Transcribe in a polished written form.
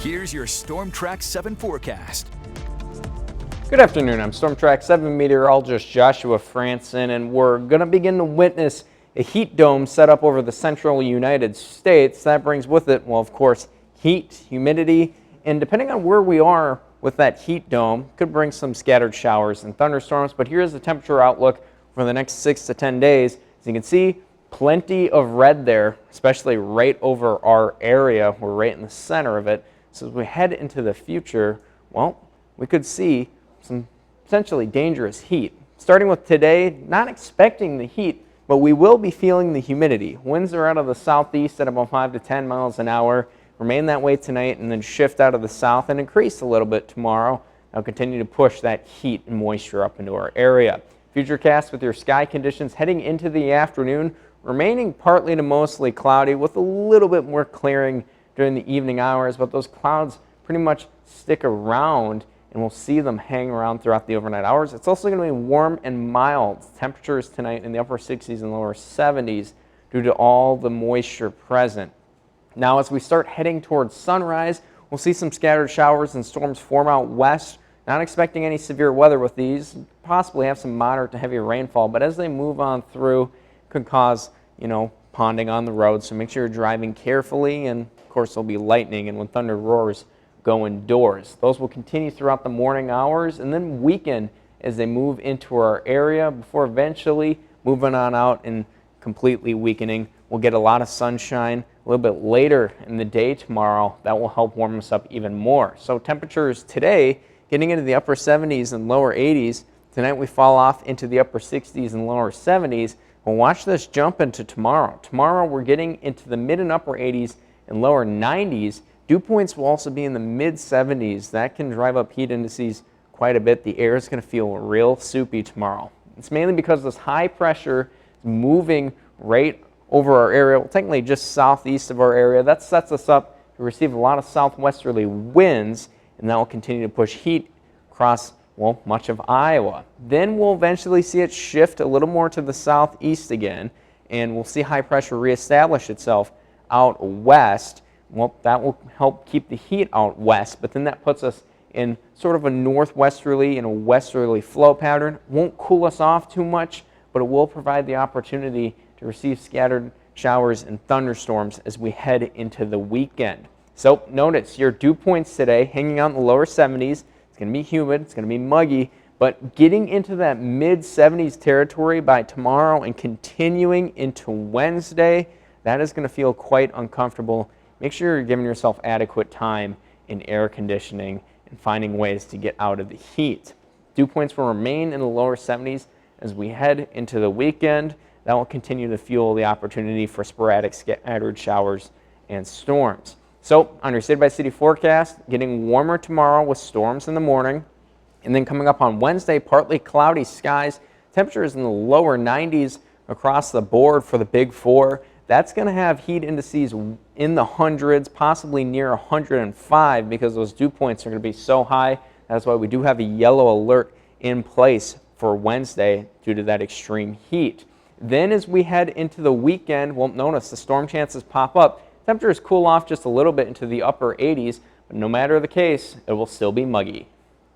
Here's your Storm Track 7 forecast. Good afternoon, I'm Storm Track 7 meteorologist Joshua Franson, and we're going to begin to witness a heat dome set up over the central United States. That brings with it, well, of course, heat, humidity, and depending on where we are with that heat dome, could bring some scattered showers and thunderstorms. But here's the temperature outlook for the next 6 to 10 days. As you can see, plenty of red there, especially right over our area. We're right in the center of it. So as we head into the future, well, we could see some potentially dangerous heat. Starting with today, not expecting the heat, but we will be feeling the humidity. Winds are out of the southeast at about 5 to 10 miles an hour. Remain that way tonight and then shift out of the south and increase a little bit tomorrow. That'll continue to push that heat and moisture up into our area. Futurecast with your sky conditions heading into the afternoon, remaining partly to mostly cloudy with a little bit more clearing during the evening hours, but those clouds pretty much stick around and we'll see them hang around throughout the overnight hours. It's also going to be warm and mild. Temperatures tonight in the upper 60s and lower 70s due to all the moisture present. Now as we start heading towards sunrise, we'll see some scattered showers and storms form out west. Not expecting any severe weather with these, possibly have some moderate to heavy rainfall, but as they move on through, could cause, ponding on the road. So make sure you're driving carefully, and of course there'll be lightning, and when thunder roars, go indoors. Those will continue throughout the morning hours and then weaken as they move into our area before eventually moving on out and completely weakening. We'll get a lot of sunshine a little bit later in the day tomorrow. That will help warm us up even more. So temperatures today getting into the upper 70s and lower 80s. Tonight we fall off into the upper 60s and lower 70s. Well, watch this jump into tomorrow. Tomorrow we're getting into the mid and upper 80s and lower 90s. Dew points will also be in the mid 70s. That can drive up heat indices quite a bit. The air is going to feel real soupy tomorrow. It's mainly because this high pressure is moving right over our area, well, technically just southeast of our area. That sets us up to receive a lot of southwesterly winds, and that will continue to push heat across, well, much of Iowa. Then we'll eventually see it shift a little more to the southeast again, and we'll see high pressure reestablish itself out west. Well, that will help keep the heat out west, but then that puts us in sort of a northwesterly and a westerly flow pattern. Won't cool us off too much, but it will provide the opportunity to receive scattered showers and thunderstorms as we head into the weekend. So notice your dew points today hanging out in the lower 70s. It's going to be humid, it's going to be muggy, but getting into that mid 70s territory by tomorrow and continuing into Wednesday, that is going to feel quite uncomfortable. Make sure you're giving yourself adequate time in air conditioning and finding ways to get out of the heat. Dew points will remain in the lower 70s as we head into the weekend. That will continue to fuel the opportunity for sporadic scattered showers and storms. So on your city-by-city forecast, getting warmer tomorrow with storms in the morning, and then coming up on Wednesday, partly cloudy skies. Temperatures in the lower 90s across the board for the Big Four. That's going to have heat indices in the hundreds, possibly near 105, because those dew points are going to be so high. That's why we do have a yellow alert in place for Wednesday due to that extreme heat. Then as we head into the weekend, well, notice the storm chances pop up. Temperatures cool off just a little bit into the upper 80s, but no matter the case, it will still be muggy.